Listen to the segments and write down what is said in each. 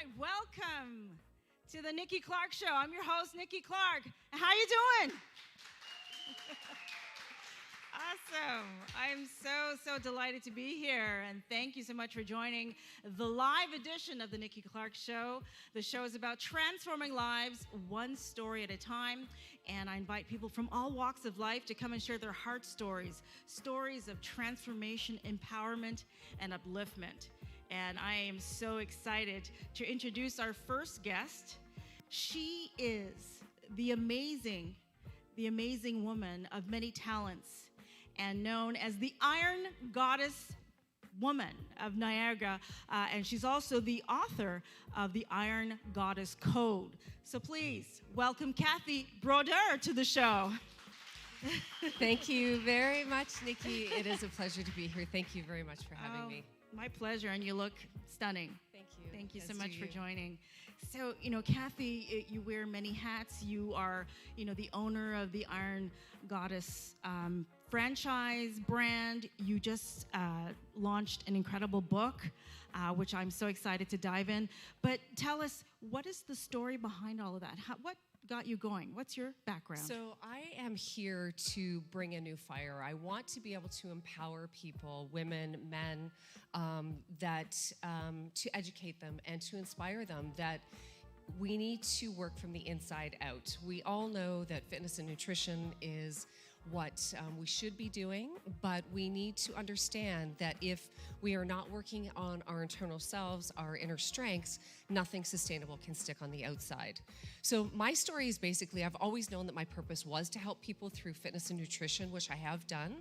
right, welcome to the Nikki Clarke Show. I'm your host, Nikki Clarke. How you doing? Awesome. I'm so delighted to be here, and thank you so much for joining the live edition of the Nikki Clarke Show. The show is about transforming lives one story at a time, and I invite people from all walks of life to come and share their heart stories, stories of transformation, empowerment, and upliftment. And I am so excited to introduce our first guest. She is the amazing woman of many talents, and known as the Iron Goddess Woman of Niagara, and she's also the author of the Iron Goddess Code. So please welcome Kathy Brodeur to the show. Thank you very much, Nikki. It is a pleasure to be here. Thank you very much for having me. My pleasure, and you look stunning. Thank you. Thank you so much for joining. So, Kathy, you wear many hats. You are, the owner of the Iron Goddess franchise brand. You just launched an incredible book, which I'm so excited to dive in. But tell us, what is the story behind all of that? What got you going? What's your background? So I am here to bring a new fire. I want to be able to empower people, women, men, to educate them and to inspire them that we need to work from the inside out. We all know that fitness and nutrition is what we should be doing, but we need to understand that if we are not working on our internal selves, our inner strengths, nothing sustainable can stick on the outside. So my story is basically, I've always known that my purpose was to help people through fitness and nutrition, which I have done.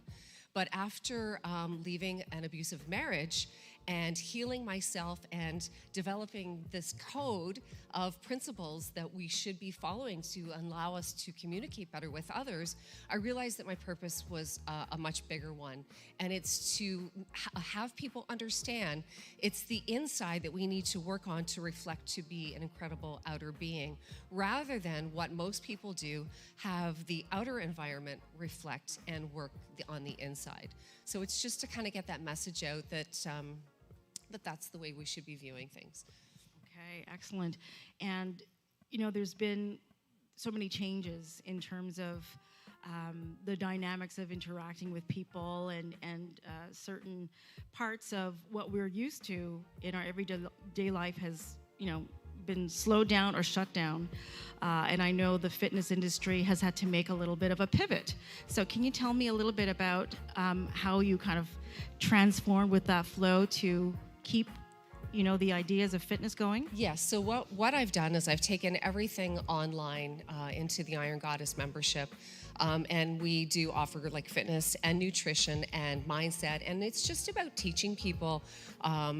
But after leaving an abusive marriage and healing myself and developing this code of principles that we should be following to allow us to communicate better with others, I realized that my purpose was a much bigger one. And it's to have people understand it's the inside that we need to work on to reflect to be an incredible outer being, rather than what most people do, have the outer environment reflect and work on the inside. So it's just to kind of get that message out that that's the way we should be viewing things. Okay, excellent. And, there's been so many changes in terms of the dynamics of interacting with people and certain parts of what we're used to in our everyday life has, been slowed down or shut down. And I know the fitness industry has had to make a little bit of a pivot. So can you tell me a little bit about how you kind of transformed with that flow to keep the ideas of fitness going? Yes. So what I've done is I've taken everything online into the Iron Goddess membership. And we do offer like fitness and nutrition and mindset. And it's just about teaching people.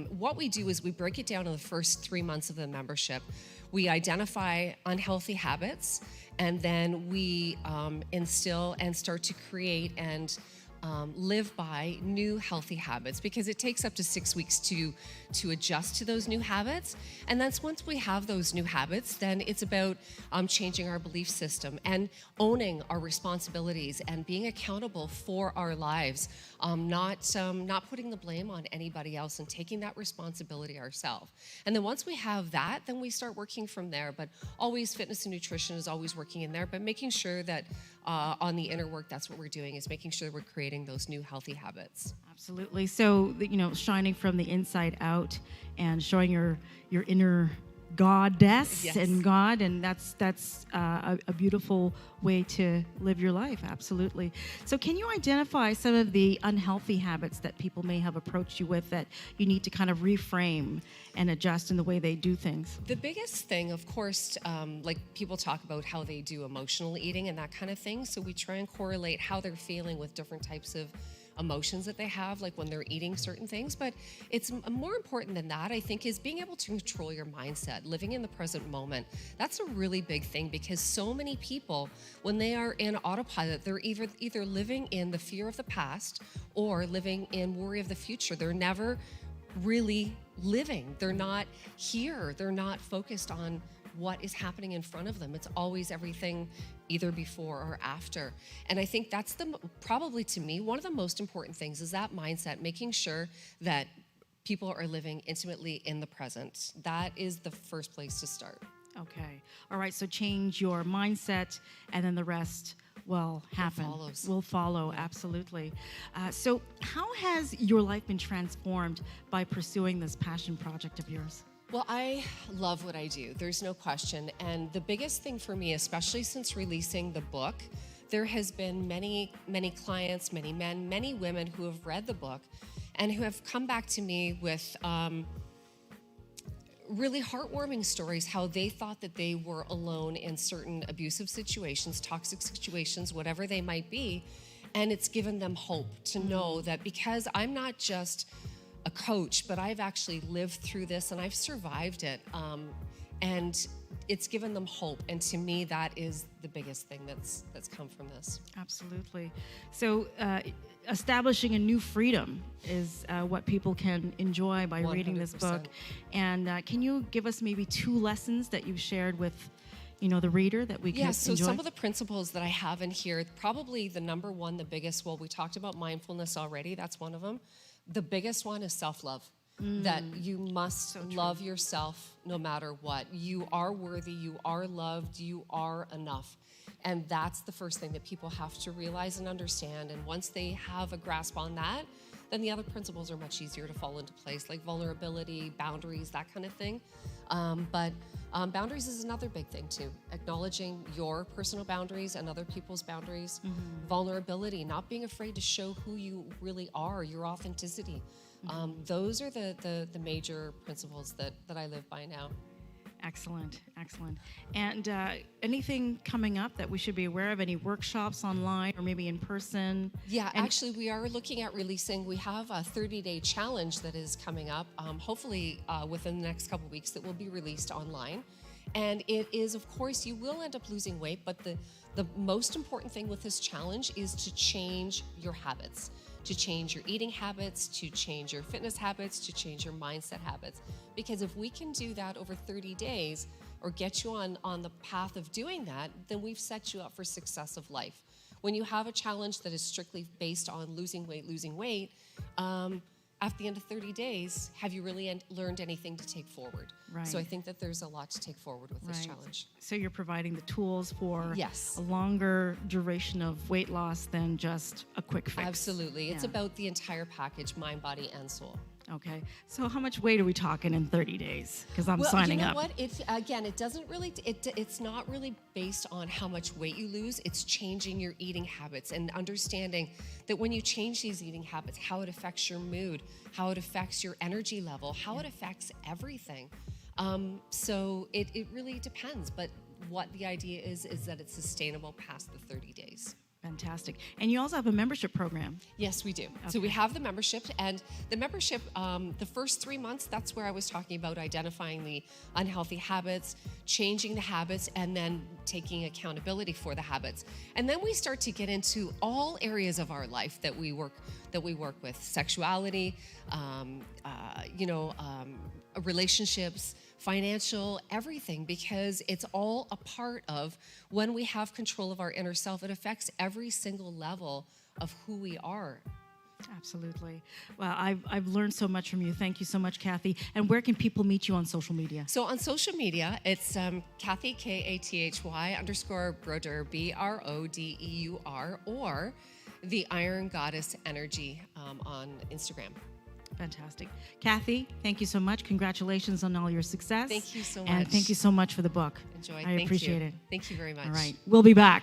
What we do is we break it down in the first 3 months of the membership. We identify unhealthy habits, and then we instill and start to create and live by new healthy habits, because it takes up to 6 weeks to adjust to those new habits. And that's once we have those new habits, then it's about changing our belief system and owning our responsibilities and being accountable for our lives, not putting the blame on anybody else and taking that responsibility ourselves. And then once we have that, then we start working from there. But always fitness and nutrition is always working in there, but making sure that on the inner work, that's what we're doing, is making sure we're creating those new healthy habits. Absolutely. So, shining from the inside out and showing your inner goddess. Yes. And God, and that's a beautiful way to live your life. Absolutely. So can you identify some of the unhealthy habits that people may have approached you with that you need to kind of reframe and adjust in the way they do things? The biggest thing, of course, like people talk about how they do emotional eating and that kind of thing. So we try and correlate how they're feeling with different types of emotions that they have, like when they're eating certain things. But it's more important than that, I think, is being able to control your mindset, living in the present moment. That's a really big thing, because so many people, when they are in autopilot, they're either living in the fear of the past or living in worry of the future. They're never really living. They're not here. They're not focused on what is happening in front of them. It's always everything either before or after. And I think that's probably to me, one of the most important things is that mindset, making sure that people are living intimately in the present. That is the first place to start. Okay. All right. So change your mindset, and then the rest will happen. Will follow. Yeah. Absolutely. So how has your life been transformed by pursuing this passion project of yours? Well, I love what I do. There's no question. And the biggest thing for me, especially since releasing the book, there has been many clients, many men, many women who have read the book and who have come back to me with really heartwarming stories, how they thought that they were alone in certain abusive situations, toxic situations, whatever they might be. And it's given them hope to know that because I'm not just a coach, but I've actually lived through this and I've survived it. And it's given them hope. And to me, that is the biggest thing that's come from this. Absolutely. So establishing a new freedom is what people can enjoy by 100%. Reading this book. And can you give us maybe 2 lessons that you've shared with the reader that we can enjoy? So some of the principles that I have in here, probably the number one, the biggest, well, we talked about mindfulness already. That's one of them. The biggest one is self-love. That you must love yourself no matter what. You are worthy, you are loved, you are enough. And that's the first thing that people have to realize and understand. And once they have a grasp on that, then the other principles are much easier to fall into place, like vulnerability, boundaries, that kind of thing. But boundaries is another big thing too. Acknowledging your personal boundaries and other people's boundaries. Vulnerability, not being afraid to show who you really are, your authenticity. Those are the major principles that I live by now. Excellent. And anything coming up that we should be aware of? Any workshops online or maybe in person? Yeah, actually we are looking at releasing, we have a 30-day challenge that is coming up, hopefully within the next couple weeks, that will be released online. And it is, of course, you will end up losing weight, but the most important thing with this challenge is to change your habits, to change your eating habits, to change your fitness habits, to change your mindset habits. Because if we can do that over 30 days or get you on the path of doing that, then we've set you up for success of life. When you have a challenge that is strictly based on losing weight, at the end of 30 days, have you really learned anything to take forward? Right. So I think that there's a lot to take forward with this challenge. So you're providing the tools for a longer duration of weight loss than just a quick fix. Absolutely. It's about the entire package, mind, body, and soul. Okay. So how much weight are we talking in 30 days? Because I'm signing up. Well, you know what? It doesn't really, it's not really based on how much weight you lose. It's changing your eating habits and understanding that when you change these eating habits, how it affects your mood, how it affects your energy level, how it affects everything. So it really depends. But what the idea is that it's sustainable past the 30 days. Fantastic. And you also have a membership program. Yes, we do. Okay. So we have the membership, and the membership, the first 3 months, that's where I was talking about identifying the unhealthy habits, changing the habits, and then taking accountability for the habits. And then we start to get into all areas of our life that we work with: sexuality, relationships, financial, everything, because it's all a part of when we have control of our inner self. It affects every single level of who we are. Absolutely. Well, I've learned so much from you. Thank you so much, Kathy. And where can people meet you on social media? So on social media, it's Kathy, Kathy_Brodeur, Brodeur, or the Iron Goddess Energy on Instagram. Fantastic. Kathy, thank you so much. Congratulations on all your success. Thank you so much. And thank you so much for the book. Enjoy. I appreciate it. Thank you very much. All right. We'll be back.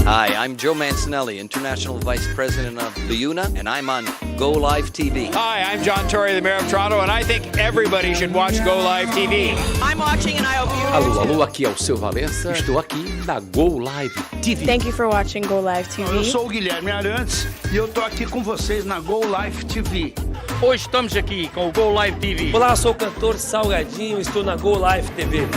Hi, I'm Joe Mancinelli, International Vice President of LiUNA, and I'm on Golive TV. Hi, I'm John Tory, the Mayor of Toronto, and I think everybody should watch Golive TV. I'm watching and I hope you Alô, alô, aqui é o seu Valença. Estou aqui na Golive TV. Thank you for watching Golive TV. Eu sou o Guilherme Arantes e eu tô aqui com vocês na Golive TV. Hoje estamos aqui com o Golive TV. Olá, sou o cantor Salgadinho, estou na Golive TV.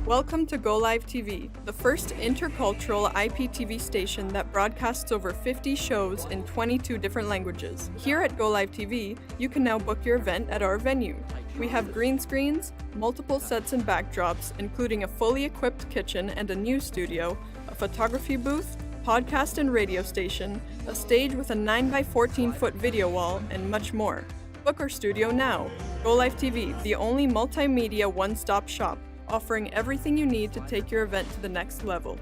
Welcome to Golive TV, the first intercultural IPTV station that broadcasts over 50 shows in 22 different languages. Here at Golive TV, you can now book your event at our venue. We have green screens, multiple sets and backdrops, including a fully equipped kitchen and a news studio, a photography booth, podcast and radio station, a stage with a 9x14-foot video wall, and much more. Book our studio now. Golive TV, the only multimedia one-stop shop, offering everything you need to take your event to the next level.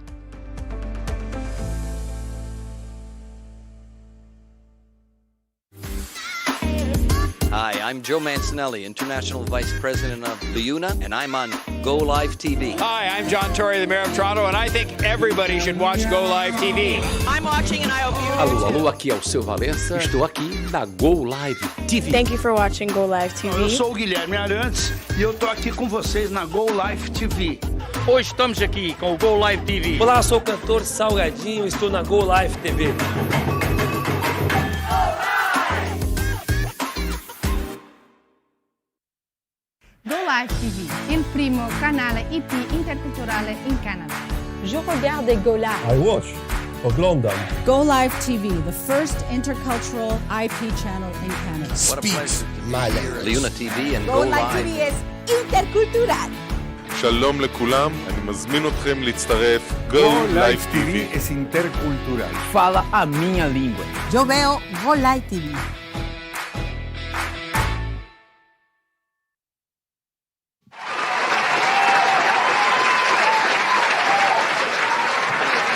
Hi, I'm Joe Mancinelli, International Vice President of LIUNA, and I'm on Golive TV. Hi, I'm John Tory, the Mayor of Toronto, and I think everybody should watch Golive TV. I'm watching and I hope you Alô, alô, aqui é o seu Valença. Estou aqui na Golive TV. Thank you for watching Golive Eu TV. sou o Guilherme Arantes e eu tô aqui com vocês na Golive TV. Hoje estamos aqui com o Golive TV. Olá, sou o cantor Salgadinho, estou na Golive TV. Golive TV, il primo canale IP interculturale in Canada. Je regarde Golive. I watch. Oglądam. Golive TV, the first intercultural IP channel in Canada. What a pleasure to be here. LIUNA TV and Go Golive Live. TV is intercultural. שלום לכולם, אני מזמין אתכם להצטרף Golive TV. é intercultural. Fala a minha língua. Yo veo Golive TV.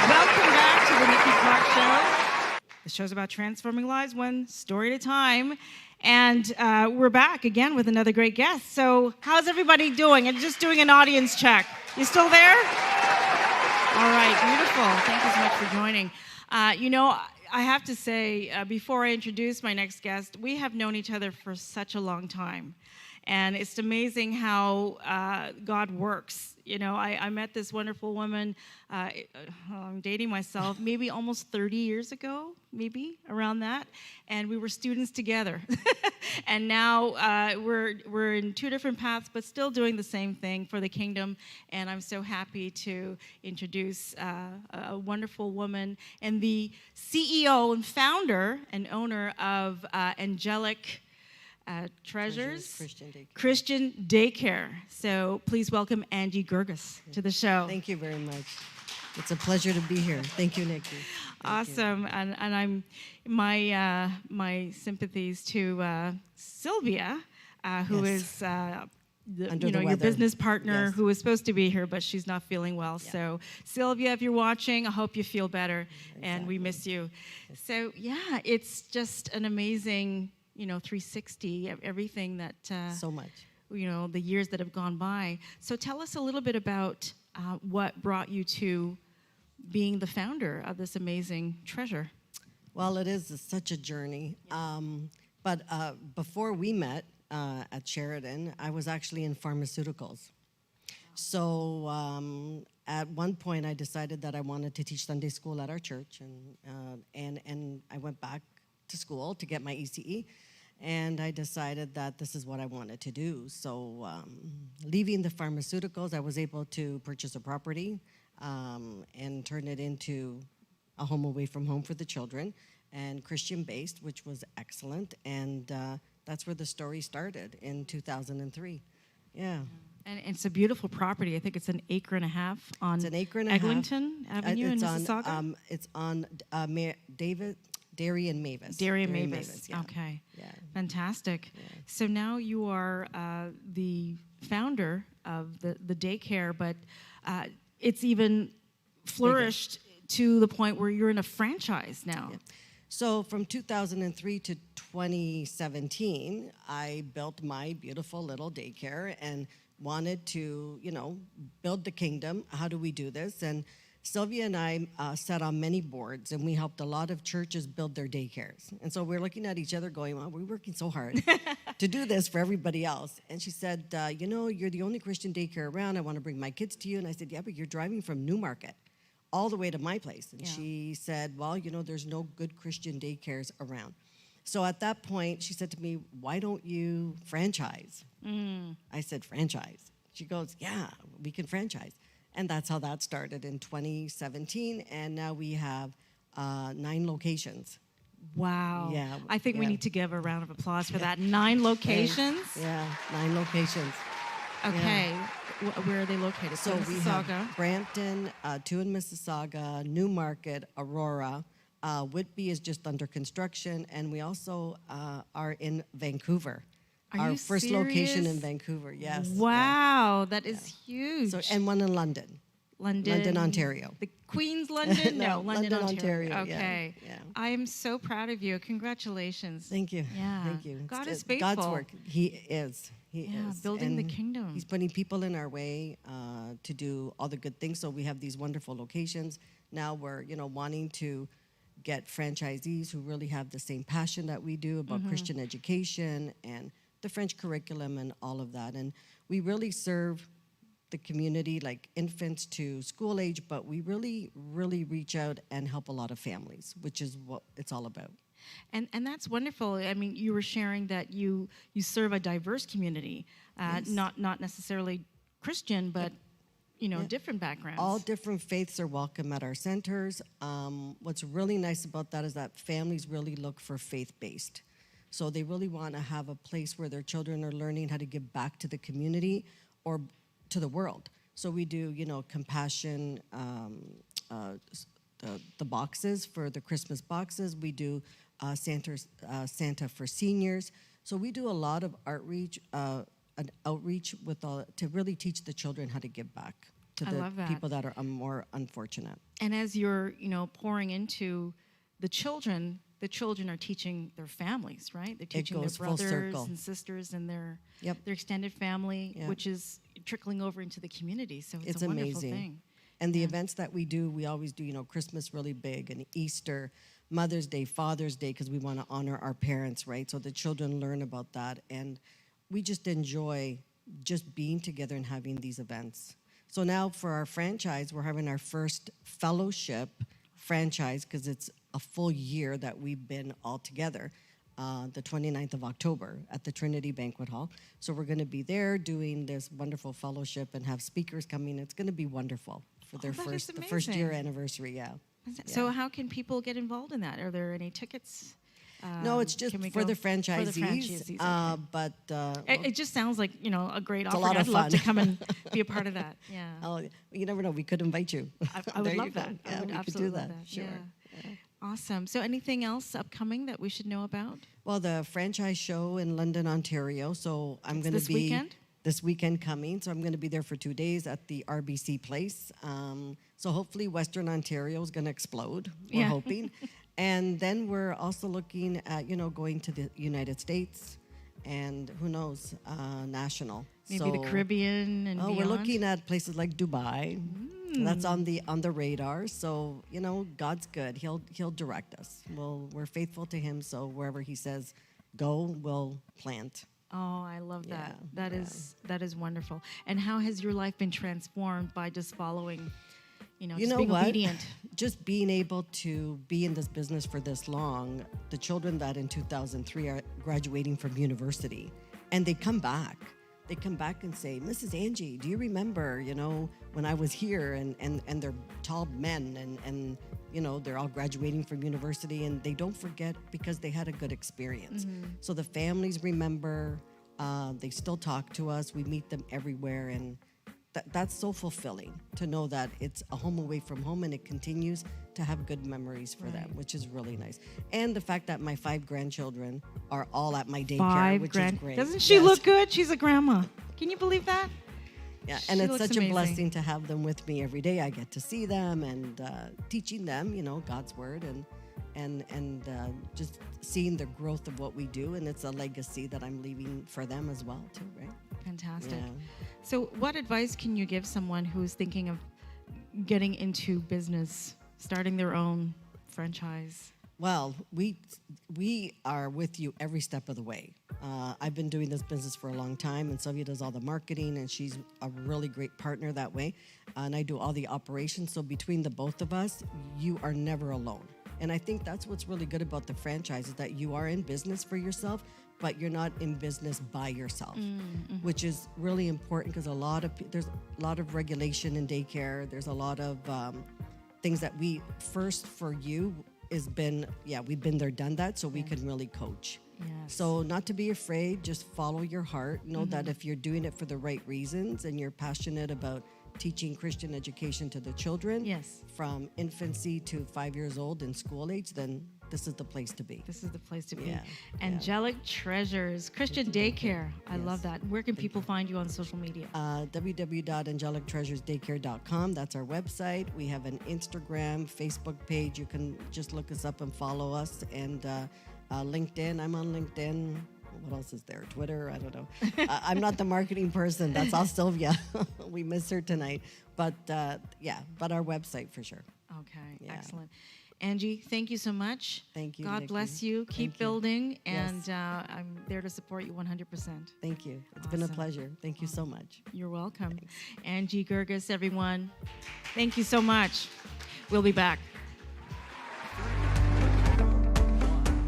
Welcome back to the Nikki Clarke Show. The show's about transforming lives one story at a time. And we're back again with another great guest. So how's everybody doing? And just doing an audience check. You still there? All right, beautiful. Thank you so much for joining. I have to say, before I introduce my next guest, we have known each other for such a long time. And it's amazing how God works. You know, I met this wonderful woman, I'm dating myself, maybe almost 30 years ago, maybe around that. And we were students together. And now we're in two different paths, but still doing the same thing for the kingdom. And I'm so happy to introduce a wonderful woman and the CEO and founder and owner of Angelic Treasures Christian Daycare. So please welcome Angie Gurgas to the show. Thank you very much. It's a pleasure to be here. Thank you, Nikki. Awesome, and I'm my sympathies to Sylvia, who is your business partner, who is supposed to be here, but she's not feeling well. Yeah. So Sylvia, if you're watching, I hope you feel better, and we miss you. So yeah, it's just an amazing 360, everything that so much. The years that have gone by. So tell us a little bit about what brought you to being the founder of this amazing treasure. Well, it is such a journey. But before we met at Sheridan, I was actually in pharmaceuticals. So at one point, I decided that I wanted to teach Sunday school at our church, and I went back to school to get my ECE. And I decided that this is what I wanted to do. So leaving the pharmaceuticals, I was able to purchase a property and turn it into a home away from home for the children, and Christian-based, which was excellent. And that's where the story started in 2003. Yeah. And it's a beautiful property. I think it's an acre and a half on Eglinton Avenue in Mississauga. It's on Dairy and Mavis. Dairy and Mavis. Yeah. Okay. Yeah. Fantastic. Yeah. So now you are the founder of the daycare, but it's even flourished to the point where you're in a franchise now. Yeah. So from 2003 to 2017, I built my beautiful little daycare and wanted to, build the kingdom. How do we do this? And Sylvia and I sat on many boards, and we helped a lot of churches build their daycares. And so we're looking at each other going, well, we're working so hard to do this for everybody else. And she said, you're the only Christian daycare around. I want to bring my kids to you. And I said, yeah, but you're driving from Newmarket all the way to my place. And she said, well, there's no good Christian daycares around. So at that point, she said to me, why don't you franchise? I said, franchise? She goes, yeah, we can franchise. And that's how that started in 2017. And now we have 9 locations. Wow. Yeah. I think we need to give a round of applause for that. 9 locations? Yeah, 9 locations. Okay. Yeah. Where are they located? So we Mississauga. have Brampton, 2 in Mississauga, Newmarket, Aurora. Whitby is just under construction. And we also are in Vancouver. Our first location in Vancouver, yes. Wow, that is huge. So, and one in London. London, Ontario. The Queen's London? No, London, Ontario. Okay. Yeah. I am so proud of you. Congratulations. Thank you. Yeah. Thank you. God is faithful. God's work. He is. He is. Building the kingdom. He's putting people in our way to do all the good things. So we have these wonderful locations. Now we're, wanting to get franchisees who really have the same passion that we do about Christian education and the French curriculum and all of that. And we really serve the community, like infants to school age, but we really, really reach out and help a lot of families, which is what it's all about. And that's wonderful. I mean, you were sharing that you serve a diverse community, Yes. not necessarily Christian, but different backgrounds. All different faiths are welcome at our centers. What's really nice about that is that families really look for faith-based. So they really want to have a place where their children are learning how to give back to the community or to the world. So we do, compassion, the boxes for the Christmas boxes. We do Santa for seniors. So we do a lot of outreach with to really teach the children how to give back to the people that are more unfortunate. And as you're, pouring into the children are teaching their families, right? They're teaching their brothers and sisters and their extended family, which is trickling over into the community. So it's a wonderful amazing thing. And the events that we do, we always do, Christmas really big, and Easter, Mother's Day, Father's Day, because we want to honor our parents, right? So the children learn about that. And we just enjoy just being together and having these events. So now for our franchise, we're having our first fellowship franchise, because it's a full year that we've been all together, the 29th of October at the Trinity Banquet Hall. So we're going to be there doing this wonderful fellowship and have speakers coming. It's going to be wonderful for their the first year anniversary, So how can people get involved in that? Are there any tickets? No, it's just for the franchisees. Okay. But it just sounds like a great offer. A lot of I'd fun. love to come and be a part of that. Yeah. Oh, you never know. We could invite you. I would love that. Yeah, I would we absolutely could do that. love that. Sure. Yeah. Awesome. So anything else upcoming that we should know about? Well, the franchise show in London, Ontario. So I'm going to be weekend? This weekend coming. So I'm going to be there for 2 days at the RBC Place. So hopefully Western Ontario is going to explode. We're hoping. And then we're also looking at, going to the United States and who knows, national. Maybe the Caribbean and beyond? We're looking at places like Dubai. That's on the radar. So, God's good. He'll direct us. We're faithful to him. So wherever he says go, we'll plant. Oh, I love that. That is wonderful. And how has your life been transformed by just following, just being obedient? Just being able to be in this business for this long, the children that in 2003 are graduating from university, and they come back. They come back and say, Mrs. Angie, do you remember, when I was here? And they're tall men and they're all graduating from university, and they don't forget because they had a good experience. So the families remember, they still talk to us. We meet them everywhere, and that's so fulfilling to know that it's a home away from home and it continues to have good memories for them, which is really nice. And the fact that my 5 grandchildren are all at my daycare, which is great. Doesn't she look good? She's a grandma. Can you believe that? Yeah, and it's such a blessing to have them with me every day. I get to see them and teaching them, God's word and just seeing the growth of what we do. And it's a legacy that I'm leaving for them as well, too, right? Fantastic. Yeah. So what advice can you give someone who's thinking of getting into business, starting their own franchise? Well, we are with you every step of the way. I've been doing this business for a long time, and Sylvia does all the marketing, and she's a really great partner that way. And I do all the operations. So between the both of us, you are never alone. And I think that's what's really good about the franchise is that you are in business for yourself, but you're not in business by yourself, which is really important because there's a lot of regulation in daycare. There's a lot of things that for you we've been there, done that, so we can really coach. Yes. So not to be afraid, just follow your heart. Know that if you're doing it for the right reasons and you're passionate about teaching Christian education to the children from infancy to 5 years old in school age, then this is the place to be. This is the place to be. Yeah. Angelic Treasures, Christian Daycare. I love that. Where can people find you on social media? www.angelictreasuresdaycare.com. That's our website. We have an Instagram, Facebook page. You can just look us up and follow us. And LinkedIn. I'm on LinkedIn. What else is there? Twitter? I don't know. I'm not the marketing person. That's all Sylvia. We miss her tonight. But but our website for sure. Okay, excellent. Angie, thank you so much. Thank you, God Nikki. bless you. Keep building, and I'm there to support you 100%. Thank you. It's been a pleasure. Thank you so much. You're welcome. Thanks. Angie Gurgas, everyone. Thank you so much. We'll be back.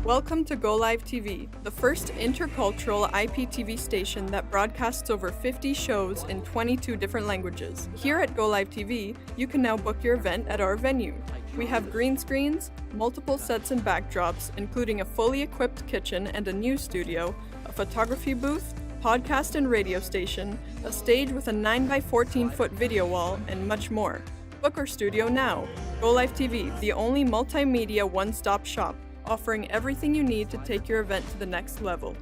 Welcome to Golive TV, the first intercultural IPTV station that broadcasts over 50 shows in 22 different languages. Here at Golive TV, you can now book your event at our venue. We have green screens, multiple sets and backdrops, including a fully equipped kitchen and a news studio, a photography booth, podcast and radio station, a stage with a 9x14-foot video wall, and much more. Book our studio now. Golive TV, the only multimedia one-stop shop, offering everything you need to take your event to the next level.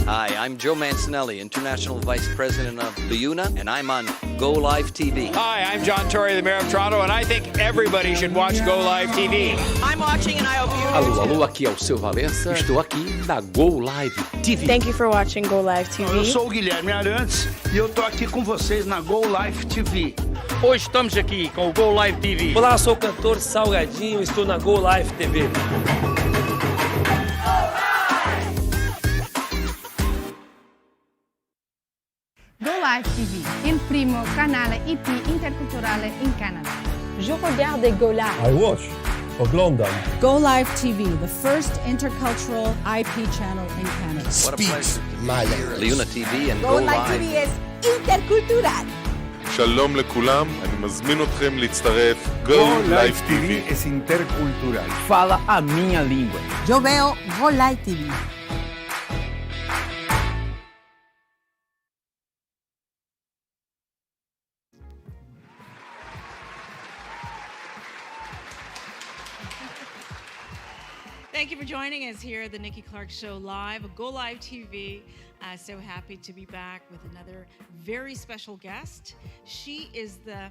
Hi, I'm Joe Mancinelli, International Vice President of LIUNA, and I'm on Golive TV. Hi, I'm John Tory, the Mayor of Toronto, and I think everybody should watch Golive TV. I'm watching and I hope you Alô, alô, aqui é o seu Valença. Estou aqui na Golive TV. Thank you for watching Golive TV. Eu sou o Guilherme Arantes e eu tô aqui com vocês na Golive TV. Hoje estamos aqui com o Golive TV. Olá, sou o cantor Salgadinho, estou na Golive TV. Golive TV, il primo canale IP interculturale in Canada. Je regarde Golive. I watch. Oglądam. Golive TV, the first intercultural IP channel in Canada. What a pleasure to be here at LIUNA TV and Golive TV is intercultural. שלום לכולם, אני מזמין אתכם להצטרף Golive TV. es intercultural. Fala a minha língua. Yo veo Golive TV. Thank you for joining us here at the Nikki Clarke Show Live, Go Live TV. So happy to be back with another very special guest. She is the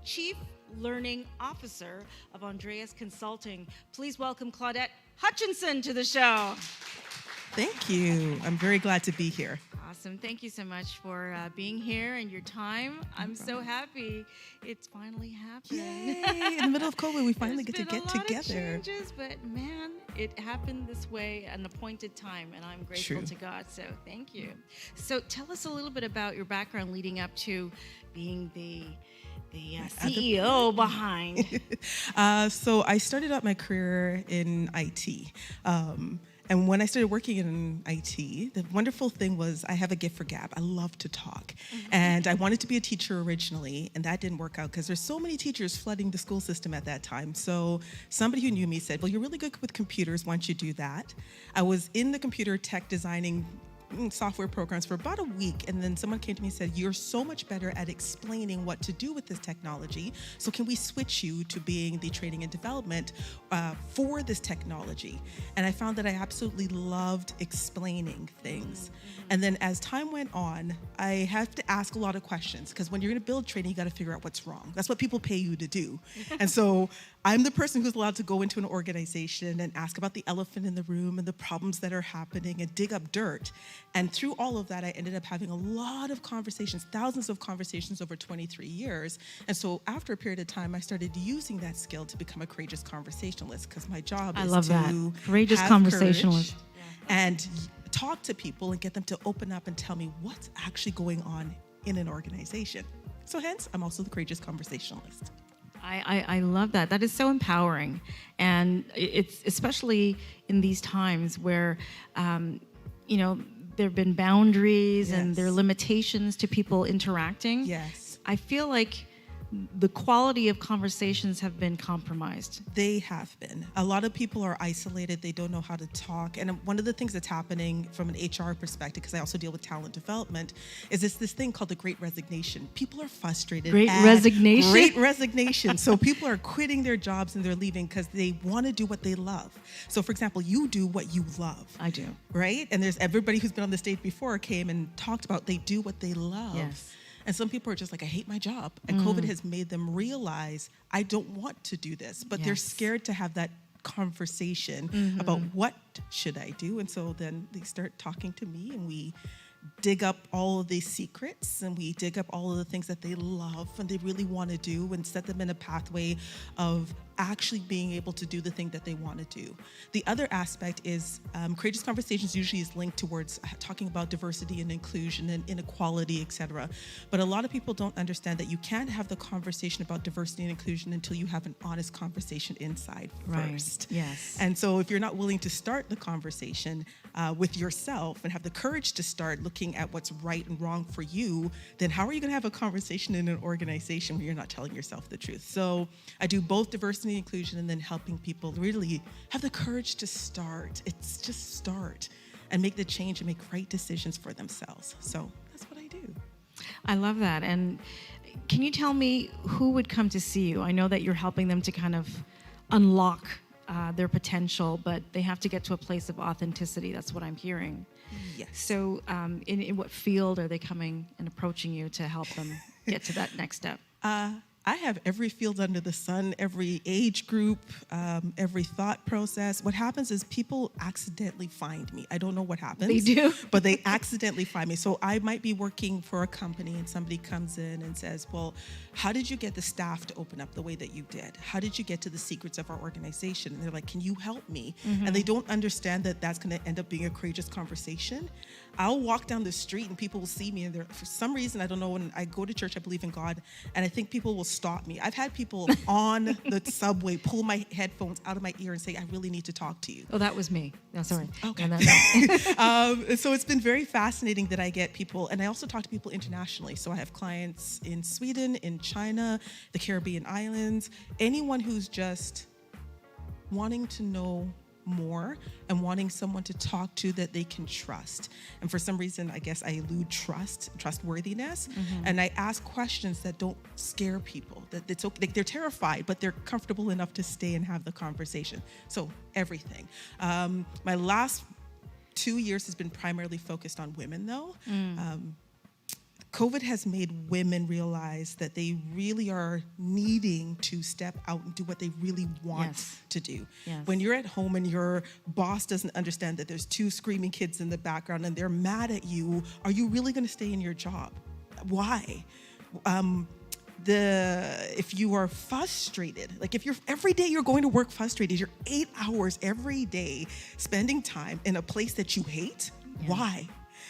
Chief Learning Officer of Andreas Consulting. Please welcome Claudette Hutchinson to the show. Thank you. I'm very glad to be here. Awesome. Thank you so much for being here and your time. I'm so happy it's finally happened. Yay! In the middle of COVID, we finally get together. There's been a lot of changes, but man, it happened this way at an appointed time, and I'm grateful to God. So thank you. So tell us a little bit about your background leading up to being the CEO behind. So I started out my career in IT. And when I started working in IT, the wonderful thing was I have a gift for gab. I love to talk. And I wanted to be a teacher originally, and that didn't work out because there's so many teachers flooding the school system at that time. So somebody who knew me said, well, you're really good with computers. Why don't you do that? I was in the computer tech designing software programs for about a week, and then someone came to me and said, you're so much better at explaining what to do with this technology, so can we switch you to being the training and development for this technology? And I found that I absolutely loved explaining things. And then as time went on, I had to ask a lot of questions, because when you're going to build training, you got to figure out what's wrong. That's what people pay you to do. And so I'm the person who's allowed to go into an organization and ask about the elephant in the room and the problems that are happening and dig up dirt. And through all of that, I ended up having a lot of conversations, thousands of conversations over 23 years. And so after a period of time, I started using that skill to become a courageous conversationalist, because my job is to courageous have conversationalist and talk to people and get them to open up and tell me what's actually going on in an organization. So hence, I'm also the courageous conversationalist. I love that. That is so empowering. And it's especially in these times where, there have been boundaries and there are limitations to people interacting. Yes. I feel like the quality of conversations have been compromised. They have been. A lot of people are isolated. They don't know how to talk. And one of the things that's happening from an HR perspective, because I also deal with talent development, is this thing called the Great Resignation. People are frustrated. Great Resignation? Great Resignation. So people are quitting their jobs and they're leaving because they want to do what they love. So for example, you do what you love. I do. Right? And there's everybody who's been on the stage before came and talked about they do what they love. Yes. And some people are just like, I hate my job. And COVID has made them realize, I don't want to do this. But they're scared to have that conversation about what should I do. And so then they start talking to me and we dig up all of these secrets and we dig up all of the things that they love and they really want to do and set them in a pathway of actually being able to do the thing that they want to do. The other aspect is courageous conversations usually is linked towards talking about diversity and inclusion and inequality, etc. But a lot of people don't understand that you can't have the conversation about diversity and inclusion until you have an honest conversation inside first. Yes. And so if you're not willing to start the conversation with yourself and have the courage to start looking at what's right and wrong for you, then how are you going to have a conversation in an organization where you're not telling yourself the truth? So I do both diversity and inclusion and then helping people really have the courage to start. It's just start and make the change and make right decisions for themselves. So that's what I do. I love that. And can you tell me who would come to see you? I know that you're helping them to kind of unlock their potential, but they have to get to a place of authenticity. That's what I'm hearing. Yes. So in what field are they coming and approaching you to help them get to that next step? I have every field under the sun, every age group, every thought process. What happens is people accidentally find me. I don't know what happens. They do? But they accidentally find me. So I might be working for a company and somebody comes in and says, well, how did you get the staff to open up the way that you did? How did you get to the secrets of our organization? And they're like, can you help me? And they don't understand that that's going to end up being a courageous conversation. I'll walk down the street and people will see me and they're, for some reason, I don't know, when I go to church, I believe in God, and I think people will stop me. I've had people on the subway pull my headphones out of my ear and say, I really need to talk to you. Oh, that was me. No, sorry. Okay. No. So it's been very fascinating that I get people, and I also talk to people internationally. So I have clients in Sweden, in China, the Caribbean islands, anyone who's just wanting to know more and wanting someone to talk to that they can trust. And for some reason, I guess I elude trustworthiness, and I ask questions that don't scare people, that it's okay. Like, they're terrified, but they're comfortable enough to stay and have the conversation. So everything. My last 2 years has been primarily focused on women, though. COVID has made women realize that they really are needing to step out and do what they really want to do. Yes. When you're at home and your boss doesn't understand that there's 2 screaming kids in the background and they're mad at you, are you really going to stay in your job? Why? If you are frustrated, like if you're every day you're going to work frustrated, you're 8 hours every day spending time in a place that you hate, why?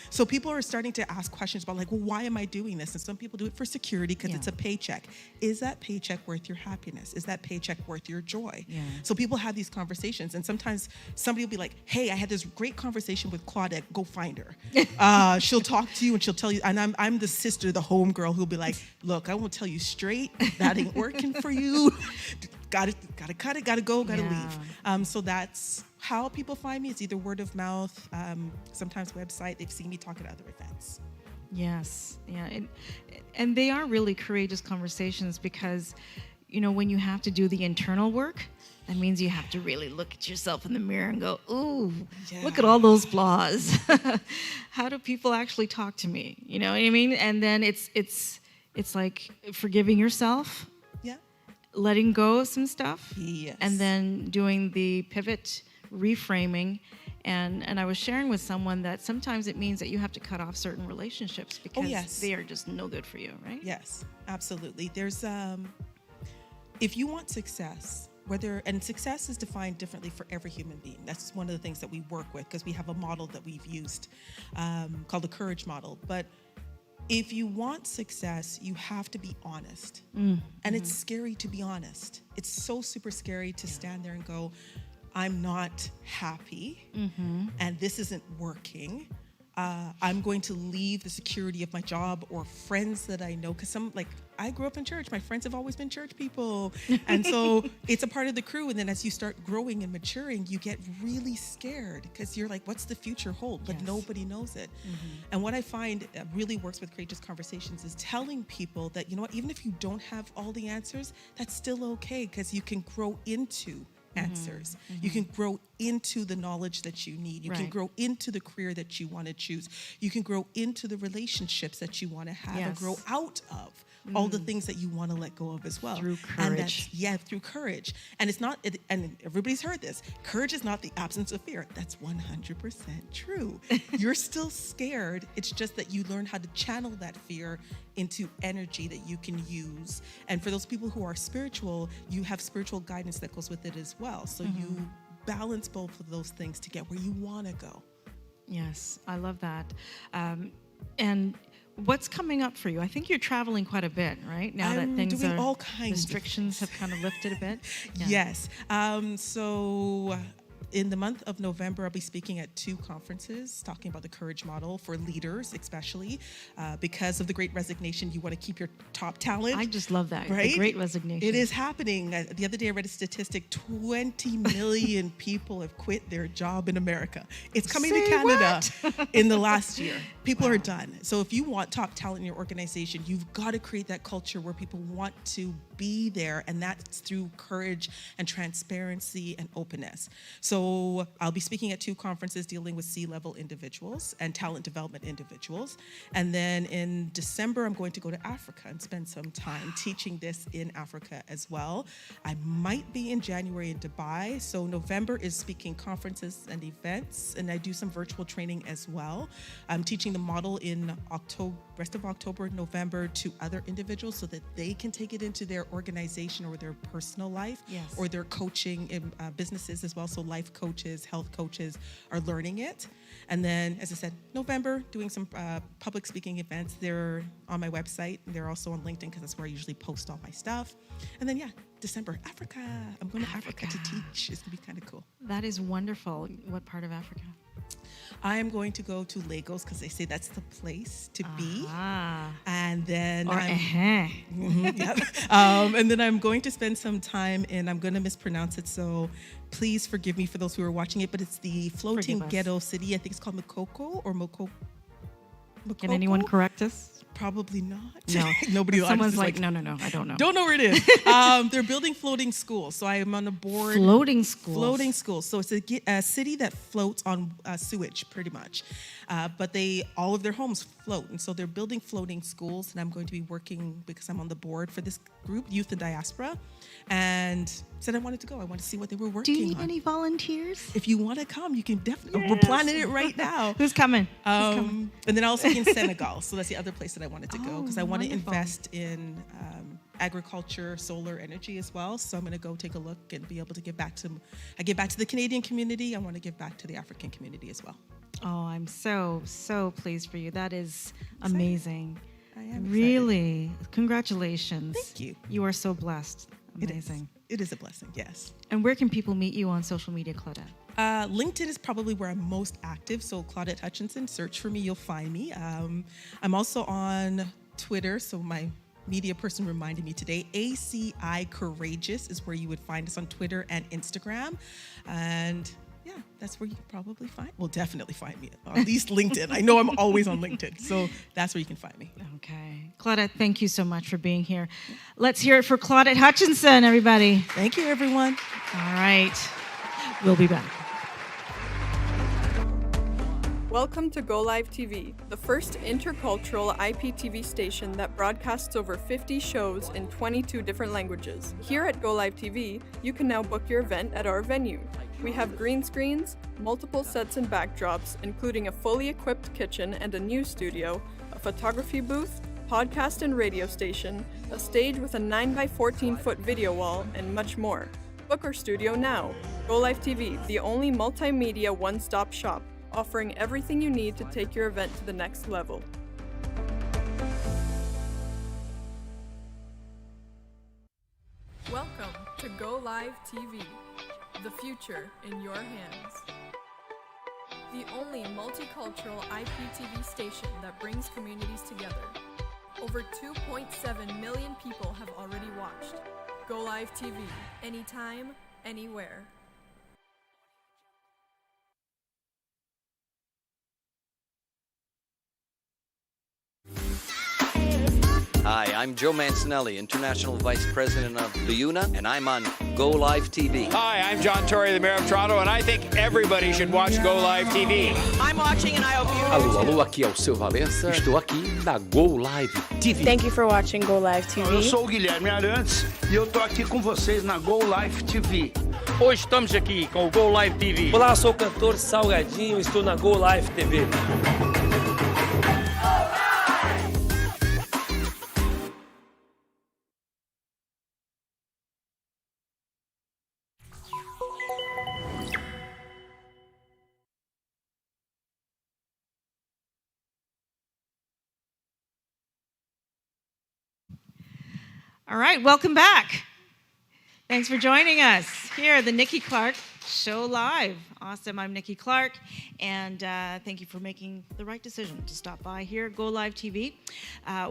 So people are starting to ask questions about, like, well, why am I doing this? And some people do it for security because it's a paycheck. Is that paycheck worth your happiness? Is that paycheck worth your joy? So people have these conversations, and sometimes somebody will be like, hey, I had this great conversation with Claudette, go find her. She'll talk to you and she'll tell you, and I'm the sister, the home girl who'll be like, look, I won't tell you straight, that ain't working for you. Gotta cut it, gotta go, gotta leave. So that's how people find me. It's either word of mouth, sometimes website. They've seen me talk at other events. Yes, yeah, and they are really courageous conversations because, you know, when you have to do the internal work, that means you have to really look at yourself in the mirror and go, ooh, look at all those flaws. How do people actually talk to me? You know what I mean? And then it's like forgiving yourself, letting go of some stuff, and then doing the pivot, reframing. And I was sharing with someone that sometimes it means that you have to cut off certain relationships because they are just no good for you, right? Yes, absolutely. There's, if you want success, and success is defined differently for every human being. That's one of the things that we work with because we have a model that we've used called the courage model. But if you want success, you have to be honest. And it's scary to be honest. It's so super scary to stand there and go, I'm not happy and this isn't working. I'm going to leave the security of my job or friends that I know, because I grew up in church. My friends have always been church people. And so it's a part of the crew. And then as you start growing and maturing, you get really scared because you're like, what's the future hold? But nobody knows it. And what I find really works with Courageous Conversations is telling people that, you know what, even if you don't have all the answers, that's still okay, because you can grow into answers. You can grow into the knowledge that you need. You can grow into the career that you want to choose. You can grow into the relationships that you want to have and grow out of all the things that you want to let go of as well. Through courage. And through courage. And it's not, and everybody's heard this, courage is not the absence of fear. That's 100% true. You're still scared. It's just that you learn how to channel that fear into energy that you can use. And for those people who are spiritual, you have spiritual guidance that goes with it as well. So you balance both of those things to get where you want to go. Yes, I love that. And what's coming up for you? I think you're traveling quite a bit, right? Now that things doing all kinds restrictions have kind of lifted a bit. Yes. So in the month of November, I'll be speaking at 2 conferences talking about the courage model for leaders, especially because of the Great Resignation. You want to keep your top talent. I just love that. Right? The Great Resignation. It is happening. The other day I read a statistic, 20 million people have quit their job in America. It's coming to Canada in the last year. People are done. So if you want top talent in your organization, you've got to create that culture where people want to be there, and that's through courage and transparency and openness. So I'll be speaking at 2 conferences dealing with C-level individuals and talent development individuals. And then in December, I'm going to go to Africa and spend some time teaching this in Africa as well. I might be in January in Dubai. So November is speaking conferences and events, and I do some virtual training as well. I'm teaching the model in rest of October, November to other individuals so that they can take it into their organization or their personal life or their coaching in businesses as well. So life coaches, health coaches are learning it. And then, as I said, November, doing some public speaking events. They're on my website. They're also on LinkedIn because that's where I usually post all my stuff. And then, December, Africa. I'm going to Africa to teach. It's going to be kind of cool. That is wonderful. What part of Africa? I am going to go to Lagos because they say that's the place to be. And then and then I'm going to spend some time, and I'm going to mispronounce it, so please forgive me for those who are watching it, but it's the floating ghetto city. I think it's called Makoko or Mokoko. Can anyone correct us? Probably not. No. Nobody. Someone's like, no, I don't know. Don't know where it is. They're building floating schools. So I am on a board. Floating schools. Floating schools. So it's a city that floats on sewage, pretty much. But all of their homes float. And so they're building floating schools. And I'm going to be working, because I'm on the board for this group, Youth and Diaspora. And said I wanted to go. I wanted to see what they were working on. Do you need any volunteers? If you want to come, you can definitely. We're planning it right now. Who's coming? And then also in Senegal. So that's the other place that I wanted to go, because I want to invest in agriculture, solar energy as well. So I'm going to go take a look and be able to give back to the Canadian community. I want to give back to the African community as well. Oh, I'm so pleased for you. That is amazing. I am really. Congratulations. Thank you. You are so blessed. Amazing. It is a blessing, yes. And where can people meet you on social media, Claudette? LinkedIn is probably where I'm most active. So Claudette Hutchinson, search for me, you'll find me. I'm also on Twitter. So my media person reminded me today, ACI Courageous is where you would find us on Twitter and Instagram. And that's where you can probably definitely find me. At least LinkedIn. I know I'm always on LinkedIn. So that's where you can find me. Okay. Claudette, thank you so much for being here. Let's hear it for Claudette Hutchinson, everybody. Thank you, everyone. All right. We'll be back. Welcome to Golive TV, the first intercultural IPTV station that broadcasts over 50 shows in 22 different languages. Here at Golive TV, you can now book your event at our venue. We have green screens, multiple sets and backdrops, including a fully equipped kitchen and a news studio, a photography booth, podcast and radio station, a stage with a 9x14-foot video wall, and much more. Book our studio now. Golive TV, the only multimedia one-stop shop, offering everything you need to take your event to the next level. to Golive TV, the future in your hands. The only multicultural IPTV station that brings communities together. Over 2.7 million people have already watched. Golive TV, anytime, anywhere. Hi, I'm Joe Mancinelli, International Vice President of LIUNA, and I'm on Golive TV. Hi, I'm John Tory, the Mayor of Toronto, and I think everybody should watch Golive TV. I'm watching and I hope you Alô, alô, aqui é o seu Valença. Estou aqui na Golive TV. Thank you for watching Golive TV. Eu sou o Guilherme Arantes e eu tô aqui com vocês na Golive TV. Hoje estamos aqui com o Golive TV. Olá, sou o cantor Salgadinho, estou na Golive TV. All right, welcome back. Thanks for joining us here at the Nikki Clarke Show Live. Awesome, I'm Nikki Clarke, and thank you for making the right decision to stop by here at Golive TV.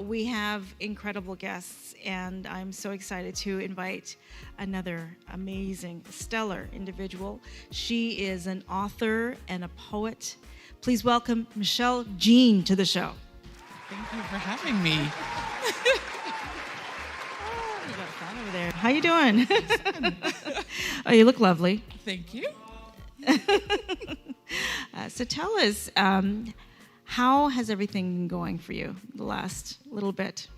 We have incredible guests, and I'm so excited to invite another amazing, stellar individual. She is an author and a poet. Please welcome Michelle Jean to the show. Thank you for having me. Over there. How you doing? Oh, you look lovely. Thank you. So tell us, how has everything been going for you the last little bit?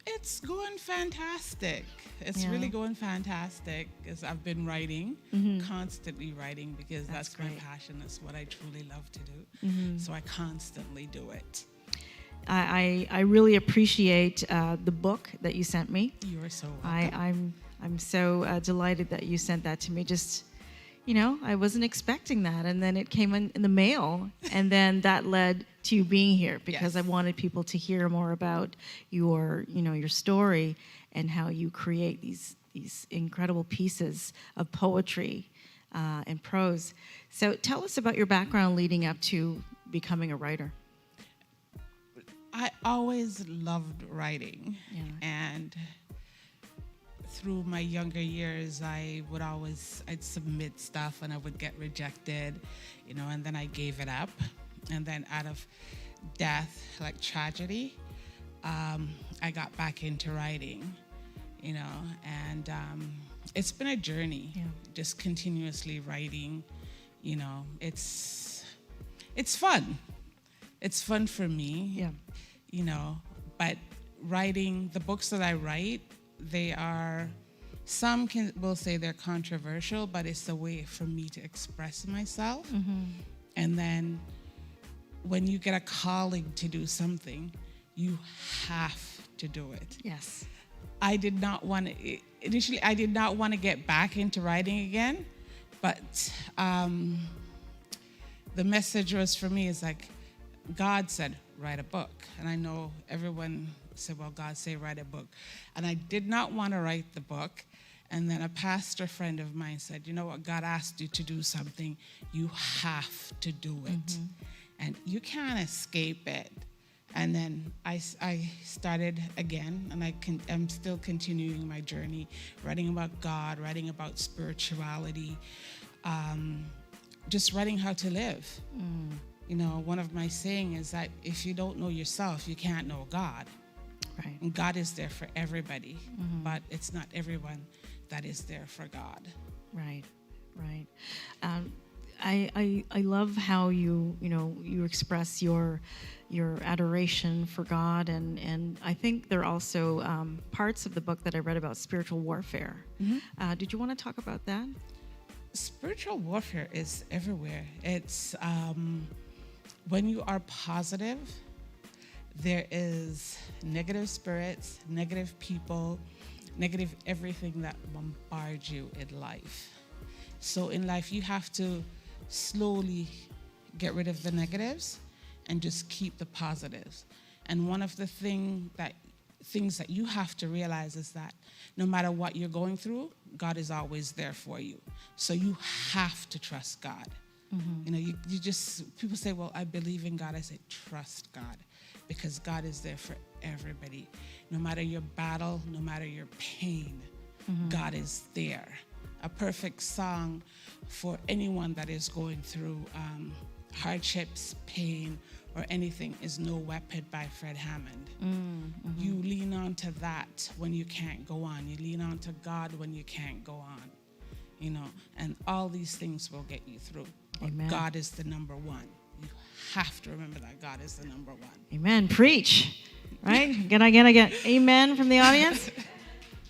It's going fantastic. It's really going fantastic because I've been writing, constantly writing, because that's my passion. That's what I truly love to do. So I constantly do it. I really appreciate the book that you sent me. You are so welcome. I'm so delighted that you sent that to me. Just, you know, I wasn't expecting that, and then it came in the mail, and then that led to you being here because I wanted people to hear more about your, you know, your story and how you create these incredible pieces of poetry and prose. So tell us about your background leading up to becoming a writer. I always loved writing, and through my younger years, I'd submit stuff and I would get rejected, you know, and then I gave it up. And then out of death, like tragedy, I got back into writing, you know, and it's been a journey, just continuously writing, you know, it's fun. It's fun for me, you know, but writing, the books that I write, they are, some will say they're controversial, but it's a way for me to express myself. And then when you get a calling to do something, you have to do it. Yes. I did not want to, initially I did not want to get back into writing again, but the message was for me is like, God said, write a book. And I know everyone said, well, God said, write a book. And I did not want to write the book. And then a pastor friend of mine said, you know what, God asked you to do something. You have to do it. And you can't escape it. And then I started again, and I'm still continuing my journey, writing about God, writing about spirituality, just writing how to live. You know, one of my saying is that if you don't know yourself, you can't know God. Right. And God is there for everybody, but it's not everyone that is there for God. Right, right. I love how you express your adoration for God, and I think there are also parts of the book that I read about spiritual warfare. Did you want to talk about that? Spiritual warfare is everywhere. It's when you are positive, there is negative spirits, negative people, negative everything that bombards you in life. So in life, you have to slowly get rid of the negatives and just keep the positives. And one of the things things that you have to realize is that no matter what you're going through, God is always there for you. So you have to trust God. You know, you just, people say, well, I believe in God. I say, trust God, because God is there for everybody. No matter your battle, no matter your pain, God is there. A perfect song for anyone that is going through hardships, pain, or anything is No Weapon by Fred Hammond. You lean on to that when you can't go on. You lean on to God when you can't go on. You know, and all these things will get you through. But God is the number one. You have to remember that God is the number one. Amen. Preach. Right? Can I get amen from the audience?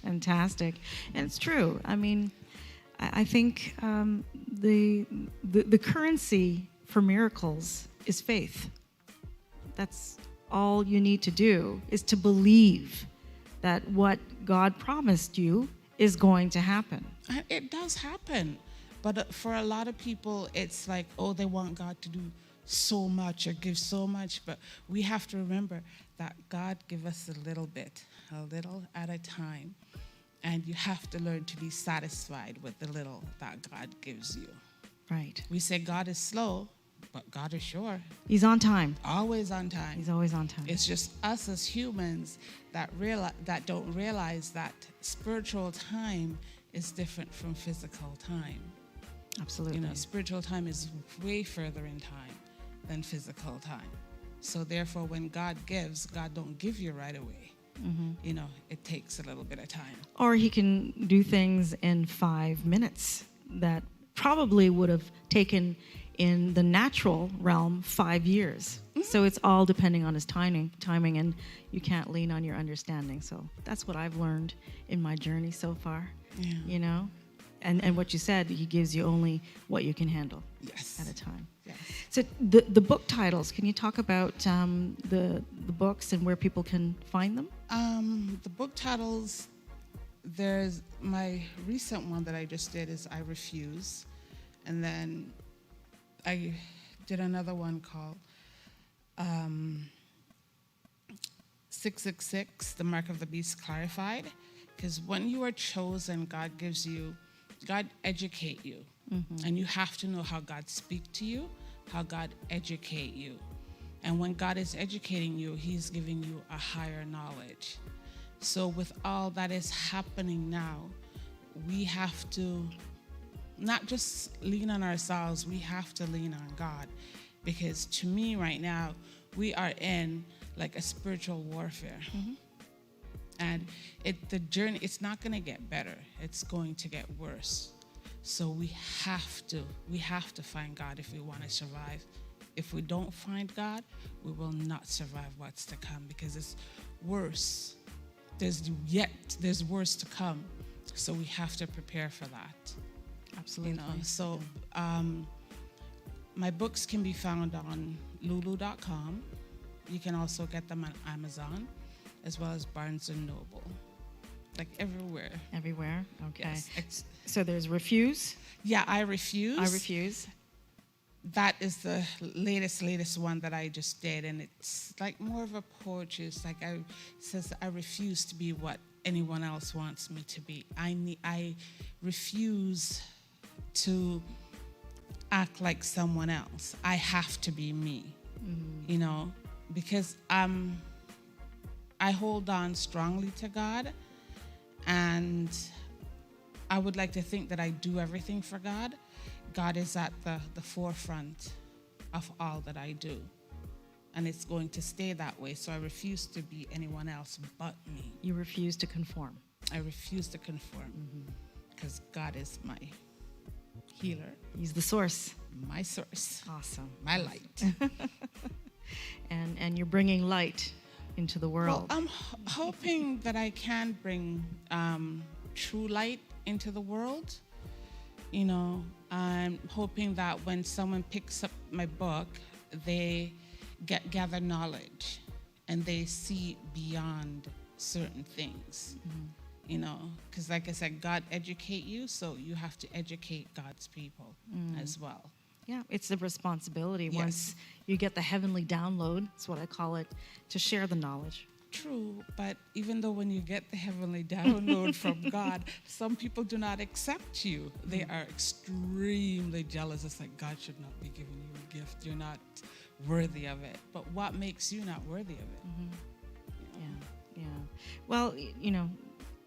Fantastic. And it's true. I mean, I think the currency for miracles is faith. That's all you need to do, is to believe that what God promised you is going to happen. It does happen. But for a lot of people, it's like, oh, they want God to do so much or give so much. But we have to remember that God give us a little bit, a little at a time. And you have to learn to be satisfied with the little that God gives you. Right. We say God is slow, but God is sure. He's on time. Always on time. He's always on time. It's just us as humans that don't realize that spiritual time is different from physical time. Absolutely. You know, spiritual time is way further in time than physical time. So therefore, when God gives, God don't give you right away. You know, it takes a little bit of time. Or he can do things in 5 minutes that probably would have taken in the natural realm 5 years. So it's all depending on his timing, and you can't lean on your understanding. So that's what I've learned in my journey so far. You know, and what you said, he gives you only what you can handle at a time. So the book titles, can you talk about the books and where people can find them? The book titles, there's my recent one that I just did is I Refuse. And then I did another one called 666, The Mark of the Beast Clarified. Because when you are chosen, God educate you. And you have to know how God speak to you, how God educate you. And when God is educating you, he's giving you a higher knowledge. So with all that is happening now, we have to not just lean on ourselves, we have to lean on God. Because to me right now, we are in like a spiritual warfare. And the journey, it's not going to get better. It's going to get worse. So we have to find God if we want to survive. If we don't find God, we will not survive what's to come, because it's worse. There's worse to come. So we have to prepare for that. Absolutely. You know? So my books can be found on lulu.com. You can also get them on Amazon, as well as Barnes & Noble. Like everywhere. Everywhere? Okay. Yes. So there's Refuse. Yeah, I Refuse. I Refuse. That is the latest one that I just did, and it's like more of a poetry. It's like it says I refuse to be what anyone else wants me to be. I refuse to act like someone else. I have to be me. You know, because I hold on strongly to God, and I would like to think that I do everything for God. God is at the forefront of all that I do, and it's going to stay that way. So I refuse to be anyone else but me. You refuse to conform. I refuse to conform, because God is my healer. He's the source. My source. Awesome. My light. And you're bringing light into the world. Well, I'm hoping that I can bring true light into the world. You know, I'm hoping that when someone picks up my book, they gather knowledge and they see beyond certain things. You know, because like I said, God educate you, so you have to educate God's people as well. Yeah, it's the responsibility once you get the heavenly download, that's what I call it, to share the knowledge. true, but even though when you get the heavenly download from God, some people do not accept you. They are extremely jealous. It's like, God should not be giving you a gift. You're not worthy of it. But what makes you not worthy of it? Yeah. Well, you know,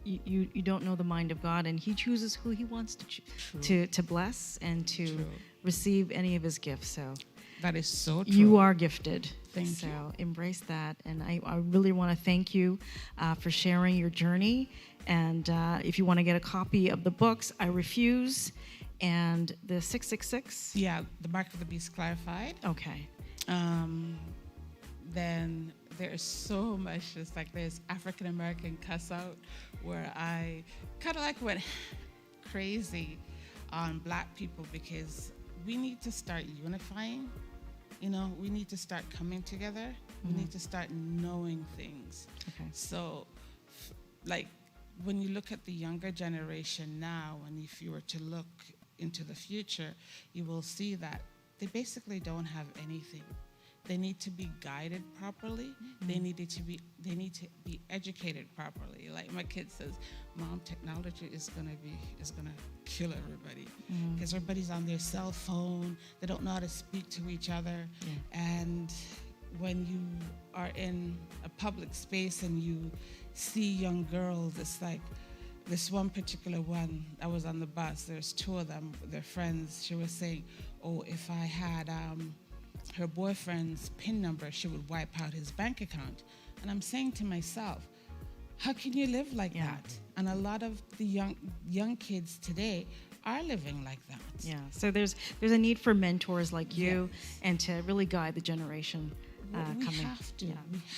you don't know the mind of God, and He chooses who He wants to bless and to receive any of His gifts. So that is so true. You are gifted. Thank you. So embrace that. And I really want to thank you for sharing your journey. And if you want to get a copy of the books, I Refuse and the 666. Yeah, The Mark of the Beast Clarified. Okay. Then there's so much. It's like there's African American Cuss Out, where I kind of like went crazy on Black people, because we need to start unifying. You know, we need to start coming together. We need to start knowing things. Okay. So, like, when you look at the younger generation now, and if you were to look into the future, you will see that they basically don't have anything. They need to be guided properly. They need to be educated properly. Like my kid says, Mom, technology is gonna kill everybody, because everybody's on their cell phone. They don't know how to speak to each other. And when you are in a public space and you see young girls, it's like this one particular one. I was on the bus. There's two of them. They're friends. She was saying, "Oh, if I had her boyfriend's PIN number, she would wipe out his bank account." And I'm saying to myself, how can you live like that? And a lot of the young kids today are living like that. Yeah. So there's a need for mentors like you, and to really guide the generation we coming. Have to. Yeah.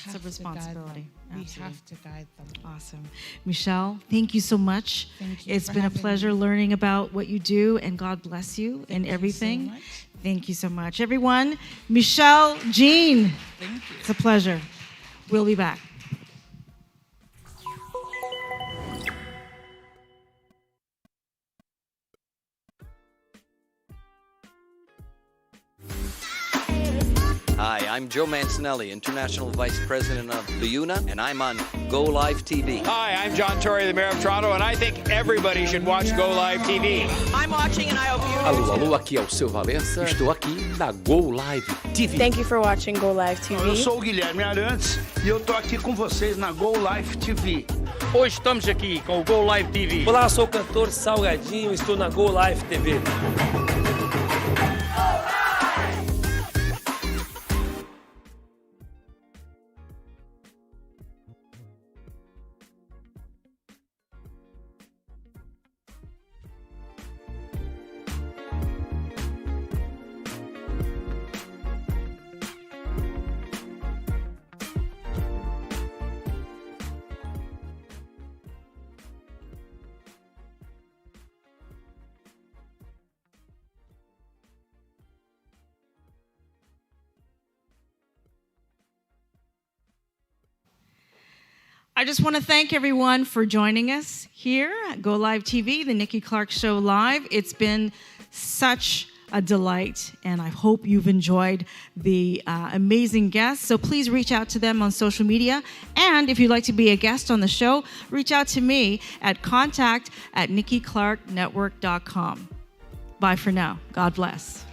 It's a responsibility. We have to guide them. Awesome. Michelle, thank you so much. Thank you. It's been a pleasure learning about what you do, and God bless you and everything. So much. Thank you so much. Everyone, Michelle Jean. Thank you. It's a pleasure. We'll be back. Hi, I'm Joe Mancinelli, International Vice President of LIUNA, and I'm on Golive TV. Hi, I'm John Tory, the Mayor of Toronto, and I think everybody should watch Golive TV. I'm watching and I hope you Alô, alô, aqui é o seu Valença. Estou aqui na Golive TV. Thank you for watching Golive TV. Eu sou o Guilherme Arantes e eu tô aqui com vocês na Golive TV. Hoje estamos aqui com o Golive TV. Olá, sou o cantor Salgadinho, estou na Golive TV. I just want to thank everyone for joining us here at Golive TV, the Nikki Clarke Show Live. It's been such a delight, and I hope you've enjoyed the amazing guests. So please reach out to them on social media. And if you'd like to be a guest on the show, reach out to me at contact@NikkiClarkeNetwork.com. Bye for now. God bless.